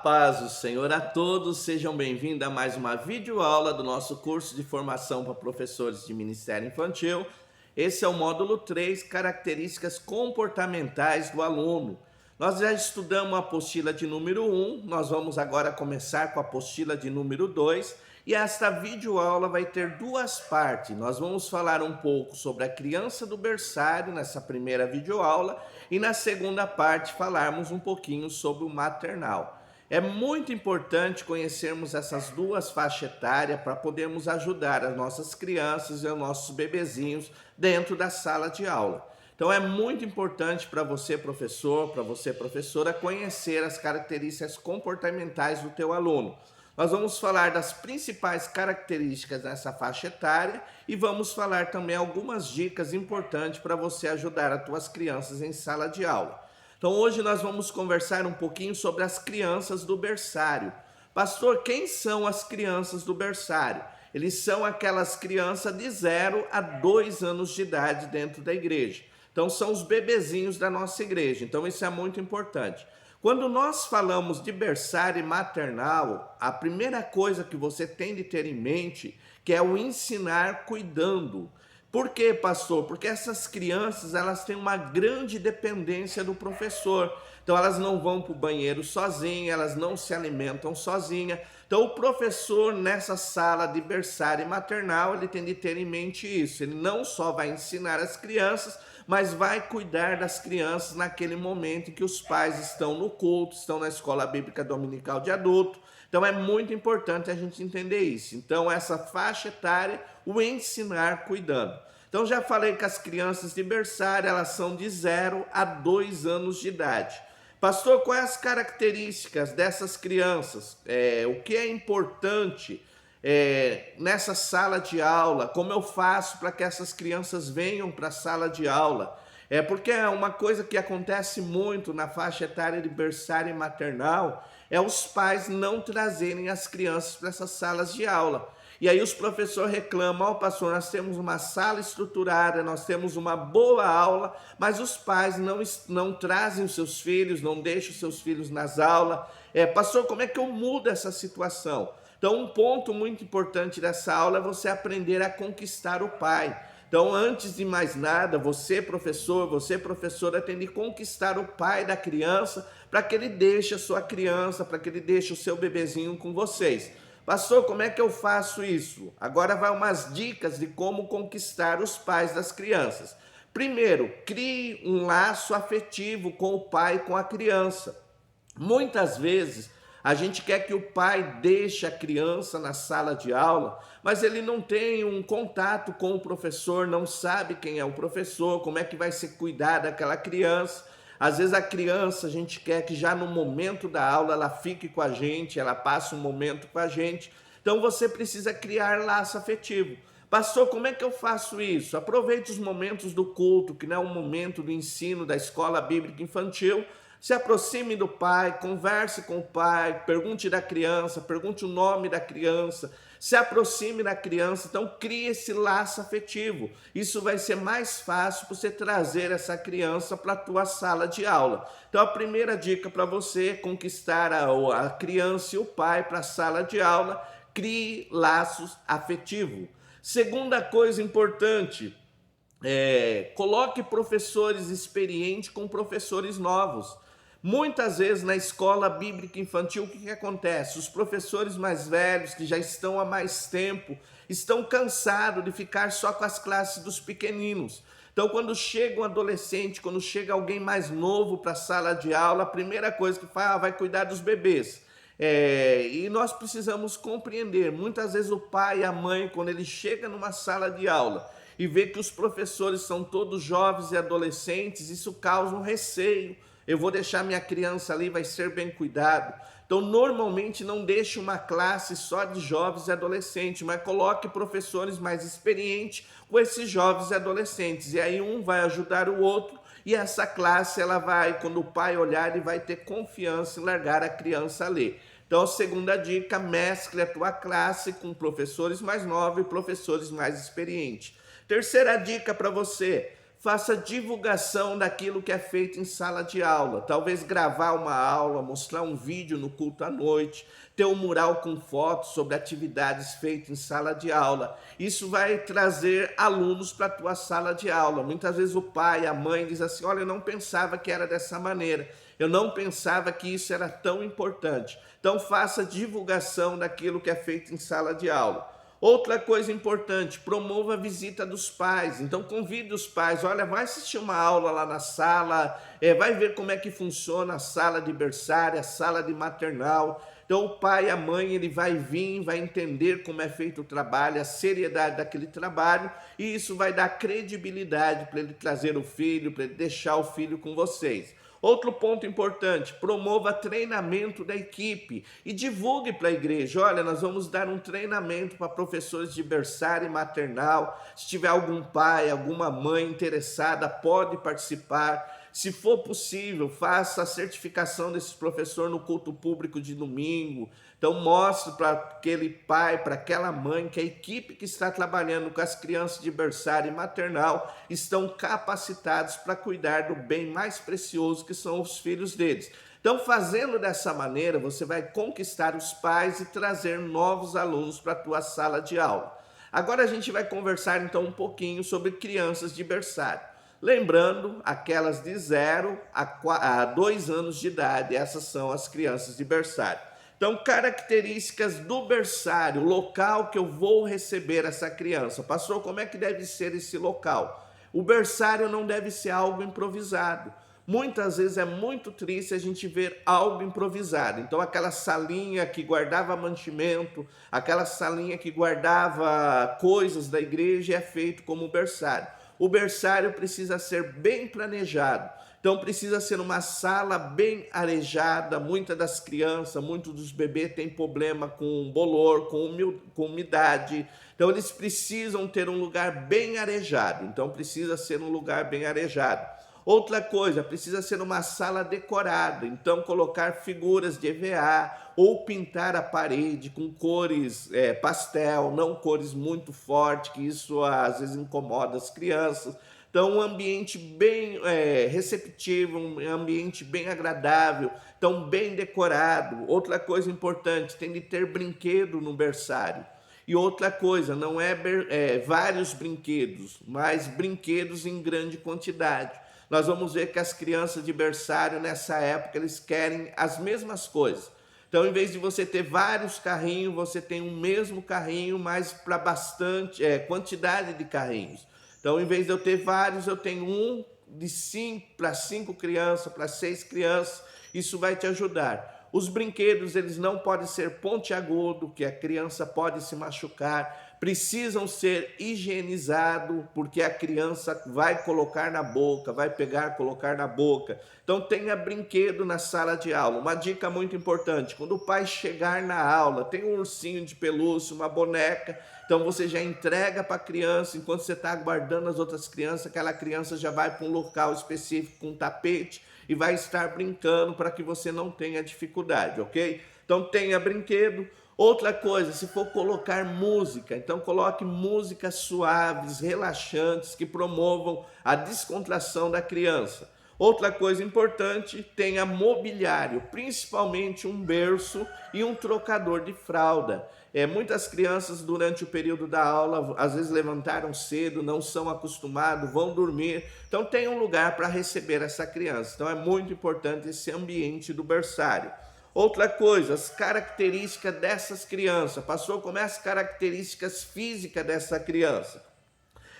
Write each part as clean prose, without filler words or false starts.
Paz do Senhor a todos, sejam bem-vindos a mais uma videoaula do nosso curso de formação para professores de Ministério Infantil. Esse é o módulo 3, características comportamentais do aluno. Nós já estudamos a apostila de número 1, nós vamos agora começar com a apostila de número 2 e esta videoaula vai ter duas partes. Nós vamos falar um pouco sobre a criança do berçário nessa primeira videoaula e na segunda parte falarmos um pouquinho sobre o maternal. É muito importante conhecermos essas duas faixas etárias para podermos ajudar as nossas crianças e os nossos bebezinhos dentro da sala de aula. Então é muito importante para você, professor, para você, professora, conhecer as características comportamentais do teu aluno. Nós vamos falar das principais características dessa faixa etária e vamos falar também algumas dicas importantes para você ajudar as tuas crianças em sala de aula. Então hoje nós vamos conversar um pouquinho sobre as crianças do berçário. Pastor, quem são as crianças do berçário? Eles são aquelas crianças de 0 a 2 anos de idade dentro da igreja. Então são os bebezinhos da nossa igreja, então isso é muito importante. Quando nós falamos de berçário e maternal, a primeira coisa que você tem de ter em mente que é o ensinar cuidando. Por quê, pastor? Porque essas crianças, elas têm uma grande dependência do professor. Então elas não vão para o banheiro sozinhas, elas não se alimentam sozinhas. Então o professor nessa sala de berçário e maternal, ele tem de ter em mente isso. Ele não só vai ensinar as crianças, mas vai cuidar das crianças naquele momento em que os pais estão no culto, estão na escola bíblica dominical de adulto. Então é muito importante a gente entender isso. Então essa faixa etária, o ensinar cuidando. Então já falei que as crianças de berçário, elas são de 0 a 2 anos de idade. Pastor, quais as características dessas crianças? O que é importante nessa sala de aula? Como eu faço para que essas crianças venham para a sala de aula? Porque é uma coisa que acontece muito na faixa etária de berçário e maternal, é os pais não trazerem as crianças para essas salas de aula. E aí os professores reclamam, pastor, nós temos uma sala estruturada, nós temos uma boa aula, mas os pais não trazem os seus filhos, não deixam os seus filhos nas aulas. Pastor, como é que eu mudo essa situação? Então um ponto muito importante dessa aula é você aprender a conquistar o pai. Então, antes de mais nada, você, professor, você, professora, tem de conquistar o pai da criança para que ele deixe a sua criança, para que ele deixe o seu bebezinho com vocês. Pastor, como é que eu faço isso? Agora vai umas dicas de como conquistar os pais das crianças. Primeiro, crie um laço afetivo com o pai e com a criança. Muitas vezes, a gente quer que o pai deixe a criança na sala de aula, mas ele não tem um contato com o professor, não sabe quem é o professor, como é que vai ser cuidar daquela criança. Às vezes a criança, a gente quer que já no momento da aula ela fique com a gente, ela passe um momento com a gente. Então você precisa criar laço afetivo. Pastor, como é que eu faço isso? Aproveite os momentos do culto, que não é o momento do ensino da escola bíblica infantil. Se aproxime do pai, converse com o pai, pergunte da criança, pergunte o nome da criança, se aproxime da criança, então crie esse laço afetivo. Isso vai ser mais fácil para você trazer essa criança para a tua sala de aula. Então a primeira dica para você conquistar a criança e o pai para a sala de aula, crie laços afetivos. Segunda coisa importante, coloque professores experientes com professores novos. Muitas vezes na escola bíblica infantil, o que acontece? Os professores mais velhos, que já estão há mais tempo, estão cansados de ficar só com as classes dos pequeninos. Então, quando chega um adolescente, quando chega alguém mais novo para a sala de aula, a primeira coisa que faz, vai cuidar dos bebês. E nós precisamos compreender, muitas vezes o pai e a mãe, quando ele chega numa sala de aula e vê que os professores são todos jovens e adolescentes, isso causa um receio. Eu vou deixar minha criança ali, vai ser bem cuidado. Então, normalmente não deixe uma classe só de jovens e adolescentes, mas coloque professores mais experientes com esses jovens e adolescentes. E aí um vai ajudar o outro e essa classe, ela vai, quando o pai olhar, ele vai ter confiança em largar a criança a ler. Então, a segunda dica, mescle a tua classe com professores mais novos e professores mais experientes. Terceira dica para você, Faça divulgação daquilo que é feito em sala de aula. Talvez gravar uma aula, mostrar um vídeo no culto à noite, ter um mural com fotos sobre atividades feitas em sala de aula. Isso vai trazer alunos para a tua sala de aula. Muitas vezes o pai, a mãe diz assim, olha, eu não pensava que era dessa maneira. Eu não pensava que isso era tão importante. Então faça divulgação daquilo que é feito em sala de aula. Outra coisa importante, promova a visita dos pais. Então convide os pais, olha, vai assistir uma aula lá na sala, vai ver como é que funciona a sala de berçário, a sala de maternal. Então o pai e a mãe, ele vai vir, vai entender como é feito o trabalho, a seriedade daquele trabalho, e isso vai dar credibilidade para ele trazer o filho, para ele deixar o filho com vocês. Outro ponto importante, promova treinamento da equipe e divulgue para a igreja. Olha, nós vamos dar um treinamento para professores de berçário e maternal. Se tiver algum pai, alguma mãe interessada, pode participar. Se for possível, faça a certificação desse professor no culto público de domingo. Então mostre para aquele pai, para aquela mãe, que a equipe que está trabalhando com as crianças de berçário e maternal estão capacitados para cuidar do bem mais precioso que são os filhos deles. Então, fazendo dessa maneira, você vai conquistar os pais e trazer novos alunos para a tua sala de aula. Agora a gente vai conversar então um pouquinho sobre crianças de berçário. Lembrando, aquelas de 0 a 2 anos de idade, essas são as crianças de berçário. Então, características do berçário, local que eu vou receber essa criança. Pastor, como é que deve ser esse local? O berçário não deve ser algo improvisado. Muitas vezes é muito triste a gente ver algo improvisado. Então, aquela salinha que guardava mantimento, aquela salinha que guardava coisas da igreja é feito como berçário. O berçário precisa ser bem planejado. Então precisa ser uma sala bem arejada. Muitas das crianças, muitos dos bebês têm problema com bolor, com umidade. Então eles precisam ter um lugar bem arejado. Então precisa ser um lugar bem arejado. Outra coisa, precisa ser uma sala decorada. Então colocar figuras de EVA ou pintar a parede com cores pastel, não cores muito fortes, que isso às vezes incomoda as crianças. Então, um ambiente bem receptivo, um ambiente bem agradável, então bem decorado. Outra coisa importante, tem de ter brinquedo no berçário. E outra coisa, não é vários brinquedos, mas brinquedos em grande quantidade. Nós vamos ver que as crianças de berçário, nessa época, eles querem as mesmas coisas. Então, em vez de você ter vários carrinhos, você tem um mesmo carrinho, mas para bastante quantidade de carrinhos. Então, em vez de eu ter vários, eu tenho um de 5 para 5 crianças, para 6 crianças. Isso vai te ajudar. Os brinquedos, eles não podem ser pontiagudo, que a criança pode se machucar. Precisam ser higienizados, porque a criança vai colocar na boca, vai pegar, colocar na boca. Então tenha brinquedo na sala de aula. Uma dica muito importante, quando o pai chegar na aula, tem um ursinho de pelúcia, uma boneca, então você já entrega para a criança, enquanto você está aguardando as outras crianças, aquela criança já vai para um local específico com um tapete e vai estar brincando para que você não tenha dificuldade, ok? Então tenha brinquedo. Outra coisa, se for colocar música, então coloque músicas suaves, relaxantes, que promovam a descontração da criança. Outra coisa importante, tenha mobiliário, principalmente um berço e um trocador de fralda. Muitas crianças durante o período da aula, às vezes levantaram cedo, não são acostumados, vão dormir. Então tem um lugar para receber essa criança. Então é muito importante esse ambiente do berçário. Outra coisa, as características dessas crianças. Pastor, como é as características físicas dessa criança?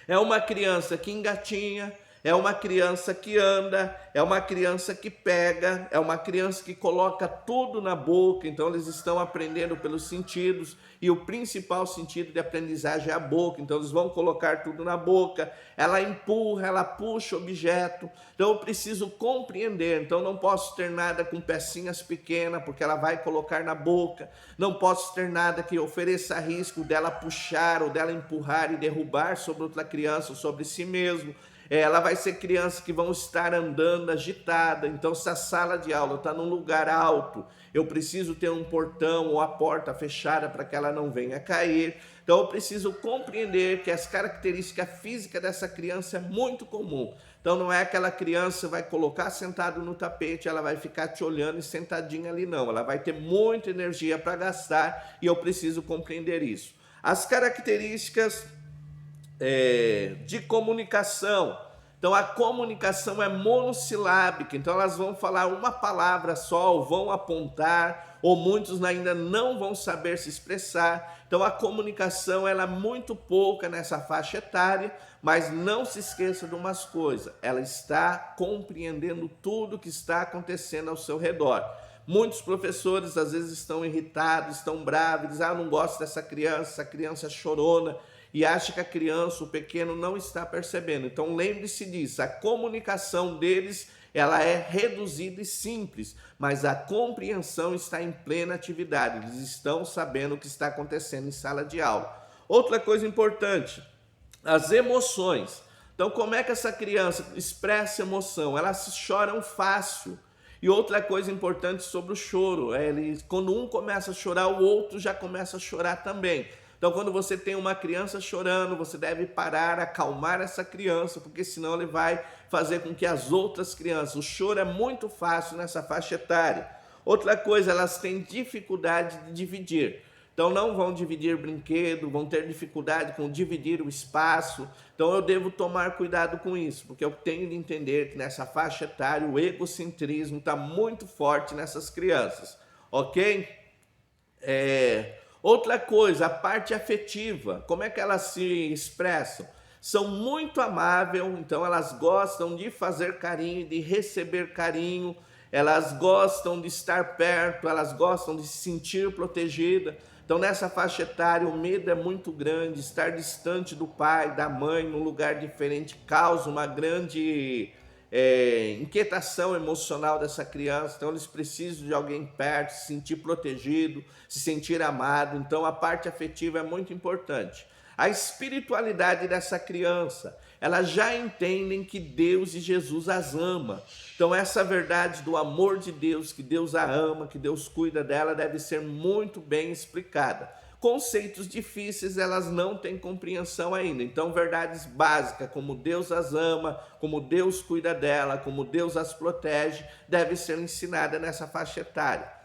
É uma criança que engatinha, é uma criança que anda, é uma criança que pega, é uma criança que coloca tudo na boca. Então eles estão aprendendo pelos sentidos e o principal sentido de aprendizagem é a boca. Então eles vão colocar tudo na boca, ela empurra, ela puxa objeto. Então eu preciso compreender, então não posso ter nada com pecinhas pequenas, porque ela vai colocar na boca. Não posso ter nada que ofereça risco dela puxar ou dela empurrar e derrubar sobre outra criança ou sobre si mesmo. Ela vai ser criança que vão estar andando agitada. Então, se a sala de aula está num lugar alto, eu preciso ter um portão ou a porta fechada para que ela não venha cair. Então, eu preciso compreender que as características físicas dessa criança é muito comum. Então, não é aquela criança que vai colocar sentado no tapete, ela vai ficar te olhando e sentadinha ali, não. Ela vai ter muita energia para gastar e eu preciso compreender isso. As características de comunicação. Então, a comunicação é monossilábica, então elas vão falar uma palavra só, ou vão apontar, ou muitos ainda não vão saber se expressar. Então, a comunicação ela é muito pouca nessa faixa etária, mas não se esqueça de umas coisas, ela está compreendendo tudo que está acontecendo ao seu redor. Muitos professores às vezes estão irritados, estão bravos, dizem, eu não gosto dessa criança, essa criança é chorona, e acha que a criança, o pequeno, não está percebendo. Então lembre-se disso, a comunicação deles ela é reduzida e simples, mas a compreensão está em plena atividade, eles estão sabendo o que está acontecendo em sala de aula. Outra coisa importante, as emoções. Então como é que essa criança expressa emoção? Elas choram fácil. E outra coisa importante sobre o choro, quando um começa a chorar, o outro já começa a chorar também. Então, quando você tem uma criança chorando, você deve parar, acalmar essa criança, porque senão ele vai fazer com que as outras crianças... O choro é muito fácil nessa faixa etária. Outra coisa, elas têm dificuldade de dividir. Então, não vão dividir brinquedo, vão ter dificuldade com dividir o espaço. Então, eu devo tomar cuidado com isso, porque eu tenho de entender que nessa faixa etária o egocentrismo está muito forte nessas crianças, ok? Outra coisa, a parte afetiva, como é que elas se expressam? São muito amáveis, então elas gostam de fazer carinho, de receber carinho, elas gostam de estar perto, elas gostam de se sentir protegida. Então nessa faixa etária o medo é muito grande, estar distante do pai, da mãe, num lugar diferente, causa uma grande inquietação emocional dessa criança. Então eles precisam de alguém perto, se sentir protegido, se sentir amado. Então a parte afetiva é muito importante. A espiritualidade dessa criança, elas já entendem que Deus e Jesus as ama. Então essa verdade do amor de Deus, que Deus a ama, que Deus cuida dela, deve ser muito bem explicada. Conceitos difíceis elas não têm compreensão ainda. Então verdades básicas como Deus as ama, como Deus cuida dela, como Deus as protege, deve ser ensinada nessa faixa etária.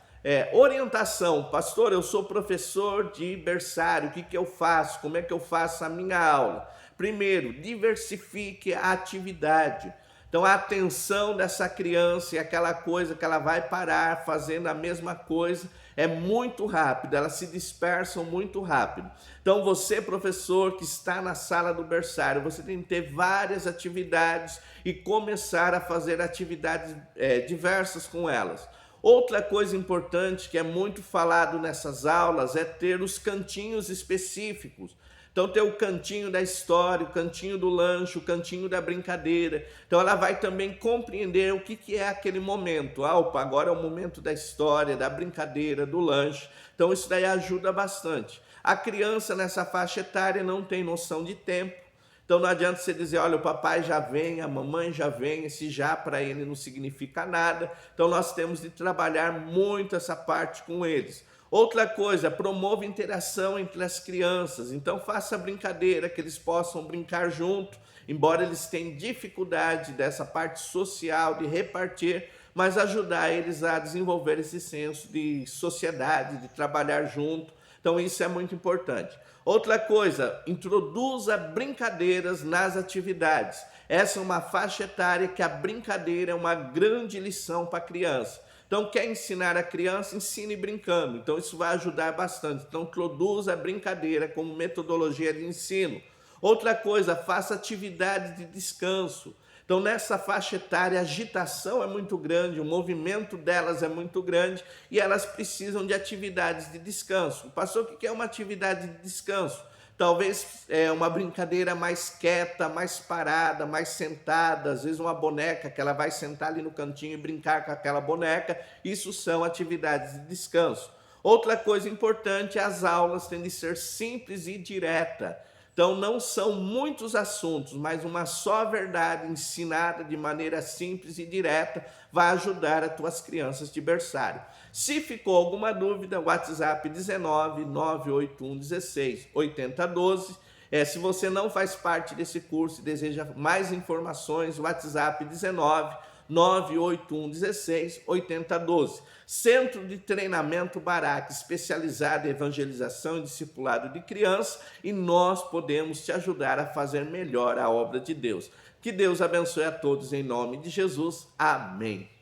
Orientação, pastor, eu sou professor de berçário, o que eu faço? Como é que eu faço a minha aula? Primeiro, diversifique a atividade. Então a atenção dessa criança e aquela coisa que ela vai parar fazendo a mesma coisa é muito rápido, elas se dispersam muito rápido. Então você, professor que está na sala do berçário, você tem que ter várias atividades e começar a fazer atividades diversas com elas. Outra coisa importante que é muito falado nessas aulas é ter os cantinhos específicos. Então tem o cantinho da história, o cantinho do lanche, o cantinho da brincadeira. Então ela vai também compreender o que é aquele momento. Opa, agora é o momento da história, da brincadeira, do lanche. Então isso daí ajuda bastante. A criança nessa faixa etária não tem noção de tempo. Então não adianta você dizer, olha, o papai já vem, a mamãe já vem, esse já para ele não significa nada. Então nós temos de trabalhar muito essa parte com eles. Outra coisa, promova interação entre as crianças. Então faça brincadeira, que eles possam brincar junto, embora eles tenham dificuldade dessa parte social, de repartir, mas ajudar eles a desenvolver esse senso de sociedade, de trabalhar junto. Então isso é muito importante. Outra coisa, introduza brincadeiras nas atividades. Essa é uma faixa etária que a brincadeira é uma grande lição para a criança. Então, quer ensinar a criança, ensine brincando. Então, isso vai ajudar bastante. Então, introduza a brincadeira como metodologia de ensino. Outra coisa, faça atividades de descanso. Então, nessa faixa etária, a agitação é muito grande, o movimento delas é muito grande e elas precisam de atividades de descanso. Pastor, o que é uma atividade de descanso? Talvez uma brincadeira mais quieta, mais parada, mais sentada, às vezes uma boneca que ela vai sentar ali no cantinho e brincar com aquela boneca. Isso são atividades de descanso. Outra coisa importante, as aulas têm de ser simples e direta. Então não são muitos assuntos, mas uma só verdade ensinada de maneira simples e direta vai ajudar as tuas crianças de berçário. Se ficou alguma dúvida, WhatsApp 19 981 16 8012. Se você não faz parte desse curso e deseja mais informações, WhatsApp 19 981 16 8012. Centro de Treinamento Barak, especializado em evangelização e discipulado de crianças, e nós podemos te ajudar a fazer melhor a obra de Deus. Que Deus abençoe a todos em nome de Jesus. Amém.